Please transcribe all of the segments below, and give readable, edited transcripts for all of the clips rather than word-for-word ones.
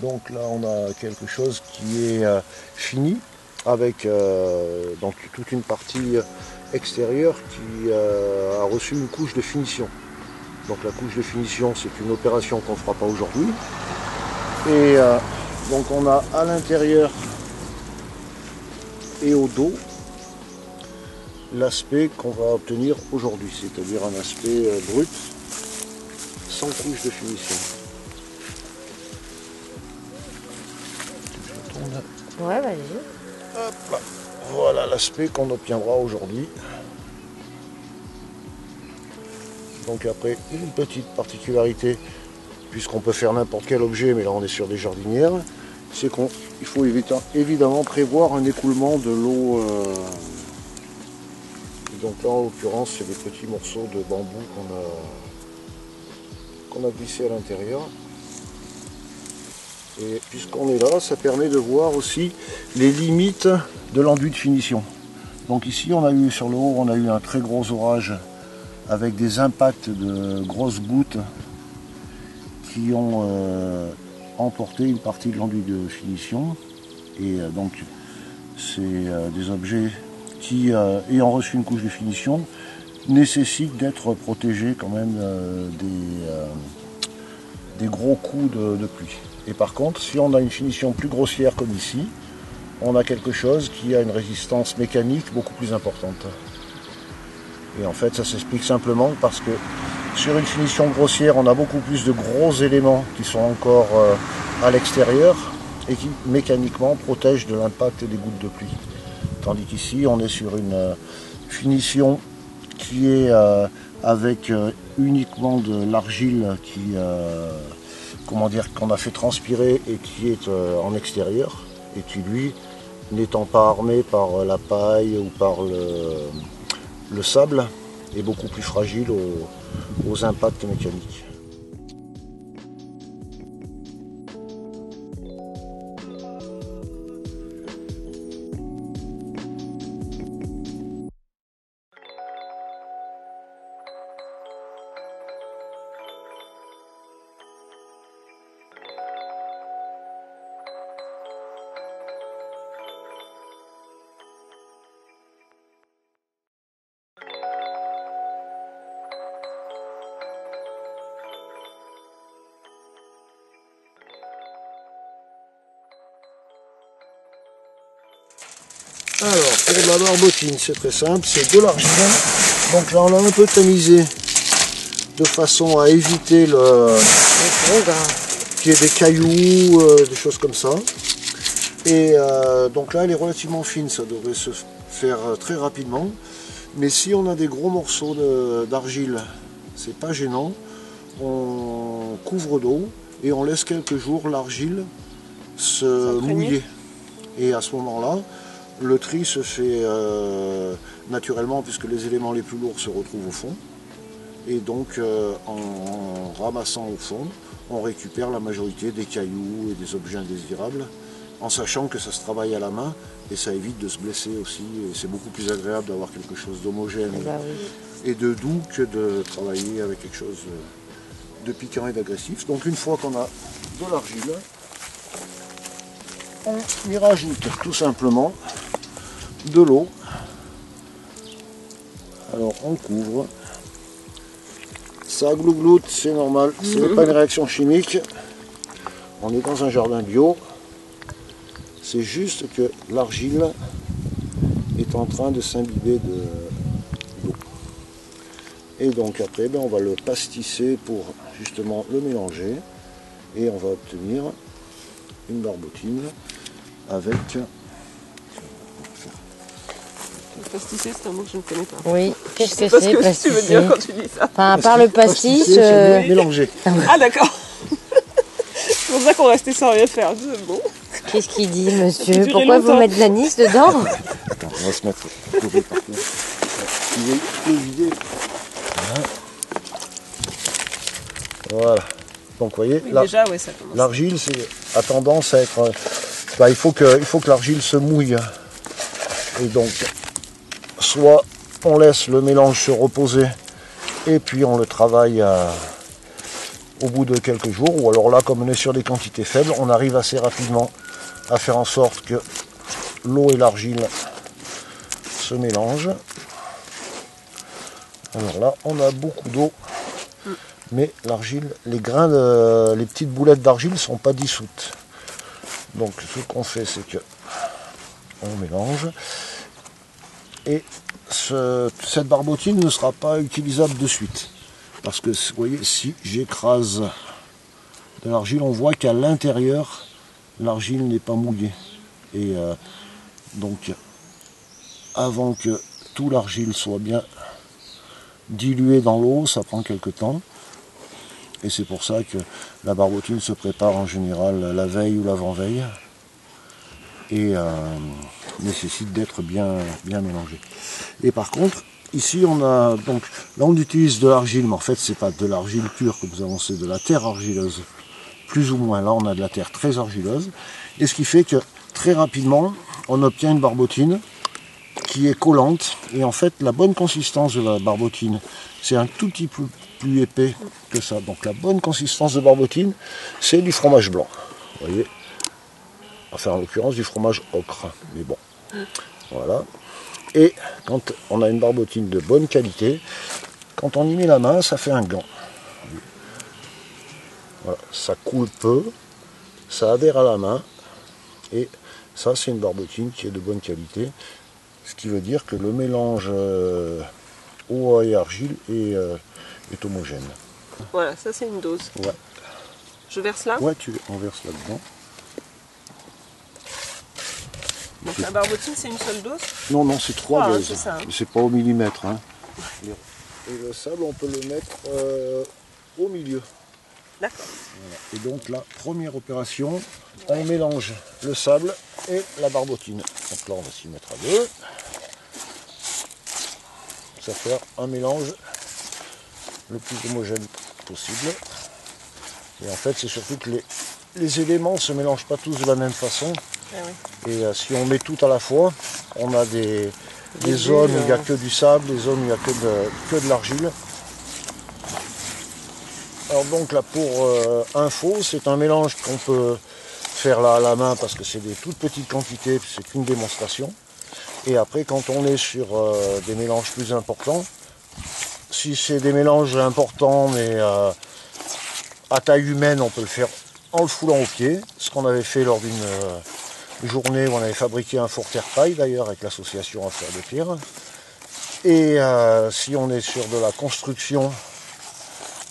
Donc là on a quelque chose qui est fini avec donc toute une partie extérieure qui a reçu une couche de finition. Donc la couche de finition, c'est une opération qu'on ne fera pas aujourd'hui. Et donc on a à l'intérieur et au dos l'aspect qu'on va obtenir aujourd'hui, c'est-à-dire un aspect brut, sans couche de finition. Ouais, vas-y. Hop là. Voilà l'aspect qu'on obtiendra aujourd'hui. Donc après, une petite particularité, puisqu'on peut faire n'importe quel objet, mais là on est sur des jardinières, c'est qu'il faut évidemment prévoir un écoulement de l'eau. Donc là en l'occurrence c'est des petits morceaux de bambou qu'on a glissés à l'intérieur. Et puisqu'on est là, ça permet de voir aussi les limites de l'enduit de finition. Donc ici on a eu sur le haut, on a eu un très gros orage avec des impacts de grosses gouttes qui ont emporté une partie de l'enduit de finition. Et donc c'est des objets qui, ayant reçu une couche de finition, nécessitent d'être protégés quand même des gros coups de pluie. Et par contre, si on a une finition plus grossière comme ici, on a quelque chose qui a une résistance mécanique beaucoup plus importante. Et en fait, ça s'explique simplement parce que sur une finition grossière, on a beaucoup plus de gros éléments qui sont encore à l'extérieur et qui mécaniquement protègent de l'impact des gouttes de pluie. Tandis qu'ici, on est sur une finition qui est avec uniquement de l'argile qui, qu'on a fait transpirer et qui est en extérieur, et qui lui, n'étant pas armé par la paille ou par le sable, est beaucoup plus fragile aux impacts mécaniques. Alors, pour de la barbotine, c'est très simple, c'est de l'argile. Donc là, on l'a un peu tamisé de façon à éviter qu'il y ait des cailloux, des choses comme ça. Et donc là, elle est relativement fine, ça devrait se faire très rapidement. Mais si on a des gros morceaux d'argile, c'est pas gênant. On couvre d'eau et on laisse quelques jours l'argile se mouiller. Et à ce moment-là, le tri se fait naturellement puisque les éléments les plus lourds se retrouvent au fond. Et donc en ramassant au fond, on récupère la majorité des cailloux et des objets indésirables, en sachant que ça se travaille à la main et ça évite de se blesser aussi. Et c'est beaucoup plus agréable d'avoir quelque chose d'homogène et de doux que de travailler avec quelque chose de piquant et d'agressif. Donc une fois qu'on a de l'argile, on y rajoute tout simplement de l'eau. Alors on couvre. Ça glougloute, c'est normal, ce n'est pas une réaction chimique. On est dans un jardin bio. C'est juste que l'argile est en train de s'imbiber d'eau. Et donc après, on va le pastisser pour justement le mélanger. Et on va obtenir une barbotine avec... Pastisser, c'est un mot que je ne connais pas. Oui, qu'est-ce que c'est pastisser? Tu veux dire quand tu dis ça? Enfin, à part le pastis... mélanger. Ah d'accord. C'est pour ça qu'on restait sans rien faire. Bon. Qu'est-ce qu'il dit, monsieur? Pourquoi vous mettez de l'anis dedans? Attends, on va se mettre couper partout. Il est vider. Voilà. Donc vous voyez, oui, déjà, ouais, ça commence. L'argile a tendance à être... il faut que l'argile se mouille. Et donc, soit on laisse le mélange se reposer et puis on le travaille au bout de quelques jours, ou alors là, comme on est sur des quantités faibles, on arrive assez rapidement à faire en sorte que l'eau et l'argile se mélangent. Alors là, on a beaucoup d'eau, mais l'argile, les grains, les petites boulettes d'argile ne sont pas dissoutes. Donc ce qu'on fait, c'est que on mélange. Et cette barbotine ne sera pas utilisable de suite. Parce que, vous voyez, si j'écrase de l'argile, on voit qu'à l'intérieur, l'argile n'est pas mouillée. Et donc, avant que tout l'argile soit bien dilué dans l'eau, ça prend quelque temps. Et c'est pour ça que la barbotine se prépare en général la veille ou l'avant-veille. Et nécessite d'être bien mélangée. Et par contre, ici on a donc là on utilise de l'argile, mais en fait c'est pas de l'argile pure que nous avons, c'est de la terre argileuse, plus ou moins. Là on a de la terre très argileuse, et ce qui fait que très rapidement on obtient une barbotine qui est collante. Et en fait la bonne consistance de la barbotine, c'est un tout petit peu plus épais que ça. Donc la bonne consistance de barbotine, c'est du fromage blanc. Vous voyez. Enfin, en l'occurrence, du fromage ocre. Mais bon, voilà. Et quand on a une barbotine de bonne qualité, quand on y met la main, ça fait un gant. Voilà, ça coule peu, ça adhère à la main. Et ça, c'est une barbotine qui est de bonne qualité. Ce qui veut dire que le mélange eau et argile est homogène. Voilà, ça c'est une dose. Ouais. Je verse là? Ouais, on verse là-dedans. Donc la barbotine, c'est une seule dose? Non, c'est 3 doses. C'est ça. C'est pas au millimètre. Hein. Et le sable, on peut le mettre au milieu. D'accord. Voilà. Et donc la première opération, on mélange le sable et la barbotine. Donc là, on va s'y mettre à deux. Ça va faire un mélange le plus homogène possible. Et en fait, c'est surtout que les éléments ne se mélangent pas tous de la même façon. Oui. Et si on met tout à la fois, on a des zones où il n'y a que du sable, des zones où il n'y a que de l'argile. Alors donc là, pour info, c'est un mélange qu'on peut faire là à la main parce que c'est des toutes petites quantités, c'est qu'une démonstration. Et après, quand on est sur des mélanges plus importants, si c'est des mélanges importants mais à taille humaine, on peut le faire en le foulant au pied, ce qu'on avait fait lors d'une journée où on avait fabriqué un four terre-paille d'ailleurs avec l'association Affaires de Pierre. Et si on est sur de la construction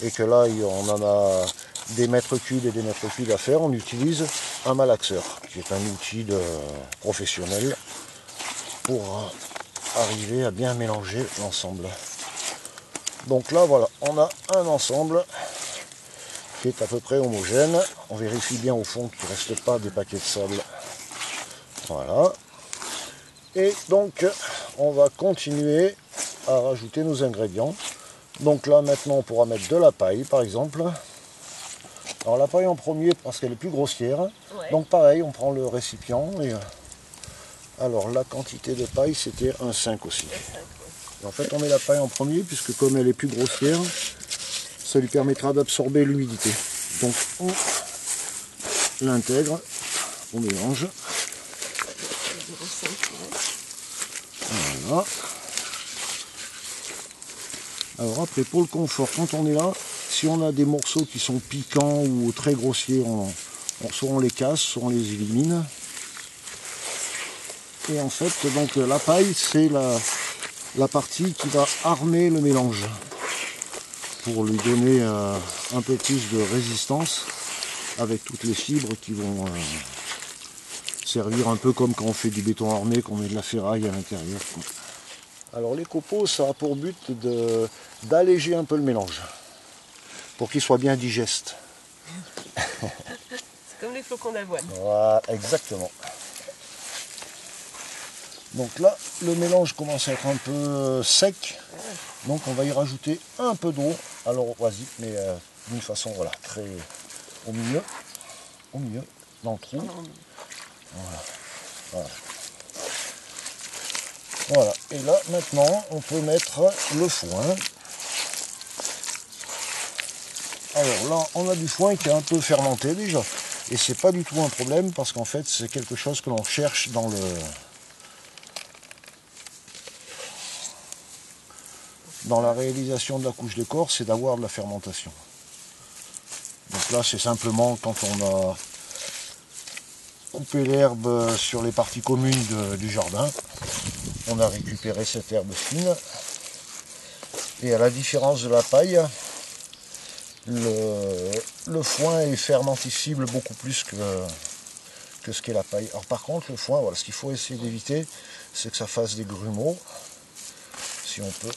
et que là on en a des mètres cubes et des mètres cubes à faire, on utilise un malaxeur qui est un outil professionnel pour arriver à bien mélanger l'ensemble. Donc là voilà, on a un ensemble qui est à peu près homogène. On vérifie bien au fond qu'il ne reste pas des paquets de sable. Voilà. Et donc on va continuer à rajouter nos ingrédients. Donc là maintenant on pourra mettre de la paille par exemple. Alors la paille en premier parce qu'elle est plus grossière. Ouais. Donc pareil, on prend le récipient et alors la quantité de paille c'était 1,5 aussi. Et en fait on met la paille en premier puisque comme elle est plus grossière, ça lui permettra d'absorber l'humidité. Donc on l'intègre, on mélange. Voilà. Alors après pour le confort, quand on est là, si on a des morceaux qui sont piquants ou très grossiers, soit on les casse, soit on les élimine. Et en fait donc la paille c'est la partie qui va armer le mélange pour lui donner un peu plus de résistance avec toutes les fibres qui vont servir un peu comme quand on fait du béton armé, qu'on met de la ferraille à l'intérieur. Alors les copeaux, ça a pour but d'alléger un peu le mélange, pour qu'il soit bien digeste. C'est comme les flocons d'avoine. Voilà, exactement. Donc là, le mélange commence à être un peu sec, donc on va y rajouter un peu d'eau. Alors vas-y, mais d'une façon voilà, très au milieu, dans le trou. Voilà. Voilà, et là maintenant on peut mettre le foin. Alors là, on a du foin qui est un peu fermenté déjà. Et c'est pas du tout un problème parce qu'en fait, c'est quelque chose que l'on cherche dans la réalisation de la couche de corps, c'est d'avoir de la fermentation. Donc là, c'est simplement quand on a coupé l'herbe sur les parties communes du jardin, on a récupéré cette herbe fine. Et à la différence de la paille, le foin est fermenticible beaucoup plus que ce qu'est la paille. Alors par contre, le foin, voilà, ce qu'il faut essayer d'éviter, c'est que ça fasse des grumeaux, si on peut.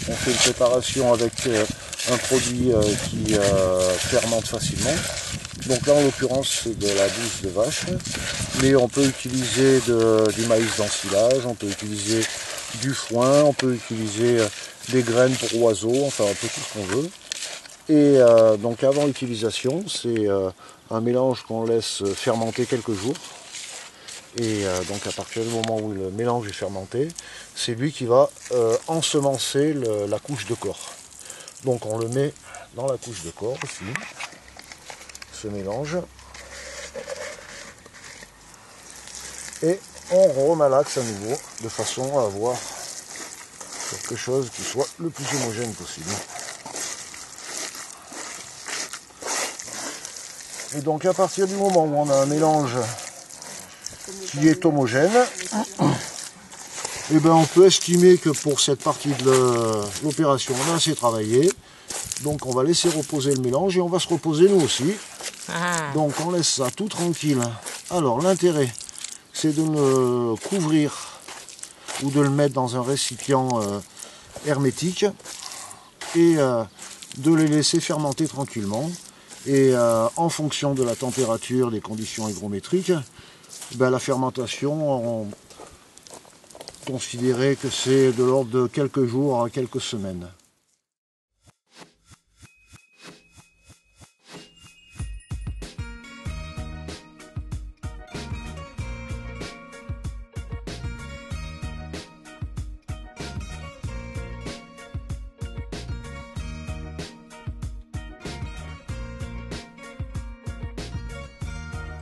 On fait une préparation avec un produit qui fermente facilement. Donc là, en l'occurrence, c'est de la bouse de vache. Mais on peut utiliser du maïs d'ensilage, on peut utiliser du foin, on peut utiliser des graines pour oiseaux, enfin un peu tout ce qu'on veut. Et donc avant l'utilisation, c'est un mélange qu'on laisse fermenter quelques jours. Et donc à partir du moment où le mélange est fermenté, c'est lui qui va ensemencer la couche de corps. Donc on le met dans la couche de corps ici, ce mélange. Et on remalaxe à nouveau de façon à avoir quelque chose qui soit le plus homogène possible. Et donc à partir du moment où on a un mélange qui est homogène, et ben on peut estimer que pour cette partie de l'opération on a assez travaillé. Donc on va laisser reposer le mélange et on va se reposer nous aussi. Donc on laisse ça tout tranquille. Alors l'intérêt, c'est de le couvrir ou de le mettre dans un récipient hermétique et de les laisser fermenter tranquillement. Et en fonction de la température, des conditions hygrométriques, ben, la fermentation, on considérait que c'est de l'ordre de quelques jours à quelques semaines.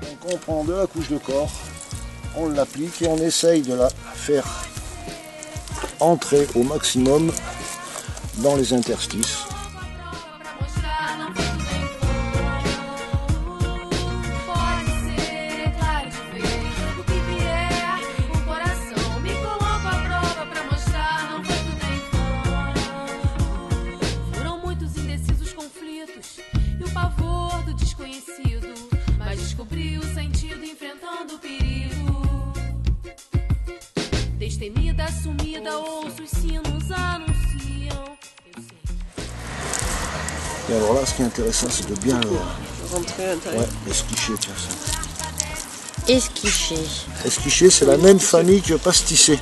Donc on prend de la couche de corps, on l'applique et on essaye de la faire entrer au maximum dans les interstices. Destemida, sumida, ouço os sinos anunciam. Et alors là, ce qui est intéressant, c'est de bien Rentrer à l'intérieur. esquicher. Tiens, ça. Esquiché. Esquicher, c'est la même famille que pastisser.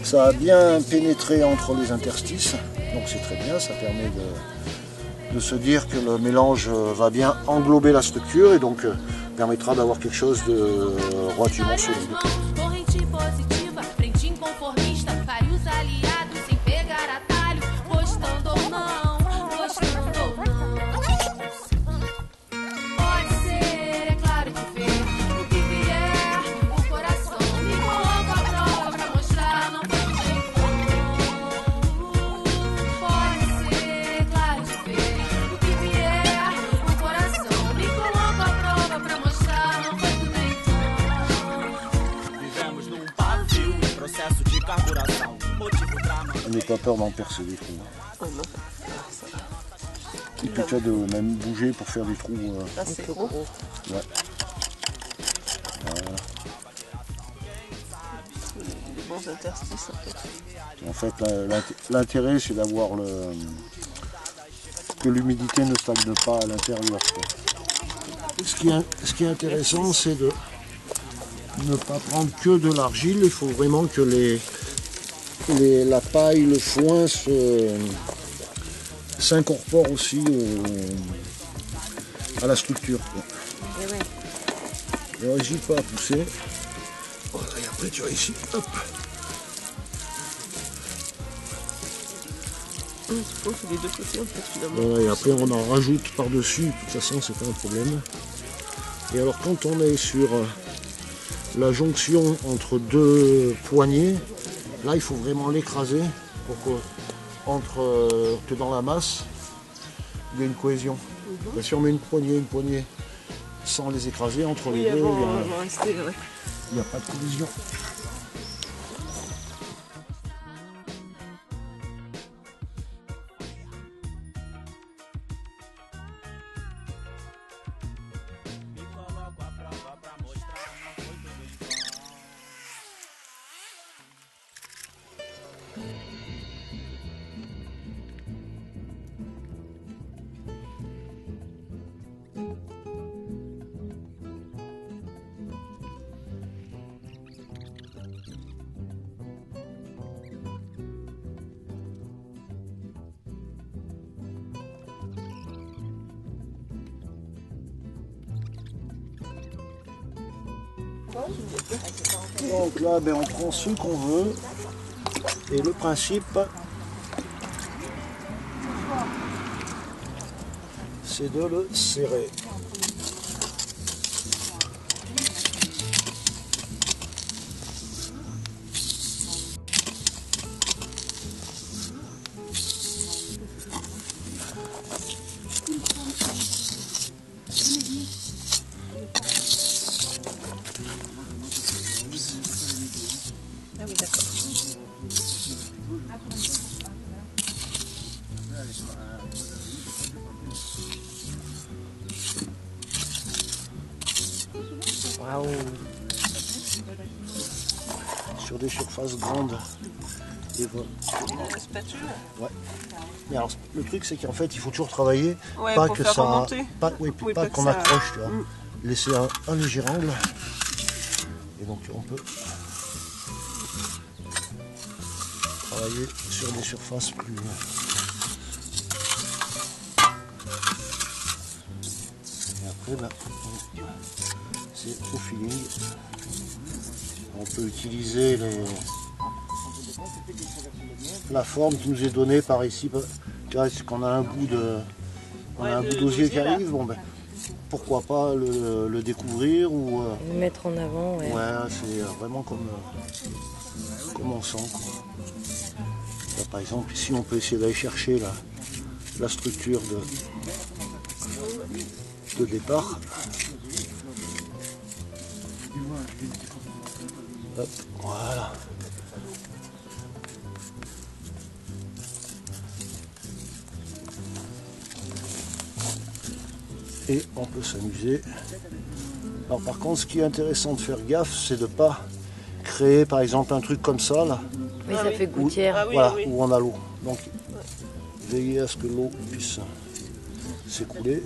Ça a bien pénétré entre les interstices, donc c'est très bien, ça permet de se dire que le mélange va bien englober la structure et donc permettra d'avoir quelque chose de relativement solide. N'aie pas peur d'en percer des trous. Oh non. Et puis tu as de même bouger pour faire des trous. Là c'est gros. Ouais. Voilà. Des bons interstices en fait. En fait, l'intérêt c'est d'avoir que l'humidité ne stagne pas à l'intérieur. Ce qui est intéressant, c'est de ne pas prendre que de l'argile. Il faut vraiment que la paille, le foin s'incorpore aussi à la structure. Et n'hésite pas à pousser. Oh, là, après tu vois ici, hop. On fait les deux côtés en fait finalement. Voilà, et après on en rajoute par-dessus, de toute façon c'est pas un problème. Et alors quand on est sur la jonction entre deux poignées, là il faut vraiment l'écraser pour que dans la masse, il y ait une cohésion. Ben, si on met une poignée sans les écraser, entre les deux, il n'y a pas de cohésion. Donc là, ben, on prend ce qu'on veut et le principe, c'est de le serrer. Ah oui, d'accord. Waouh. Sur des surfaces grandes. Et voilà. La spatule. Ouais. Mais alors, le truc, c'est qu'en fait, il faut toujours travailler, Ouais, pas pour que faire ça, remonter. pas Oui, pas pas que qu'on ça- accroche, tu vois. Laisser un léger angle. Et donc, on peut travailler sur des surfaces plus. Et après, ben, c'est au feeling. On peut utiliser la forme qui nous est donnée par ici. Tu vois, c'est qu'on a un bout d'osier qui arrive. Bon, ben, pourquoi pas le découvrir ou Le mettre en avant, ouais. ouais, c'est vraiment comme on sent, quoi. Là, par exemple, ici, on peut essayer d'aller chercher la structure de départ. Hop, voilà. Et on peut s'amuser. Alors par contre, ce qui est intéressant de faire gaffe, c'est de ne pas créer par exemple un truc comme ça là, Oui, ça fait gouttière. Ah oui, voilà, oui. où on a l'eau. Donc veillez à ce que l'eau puisse s'écouler.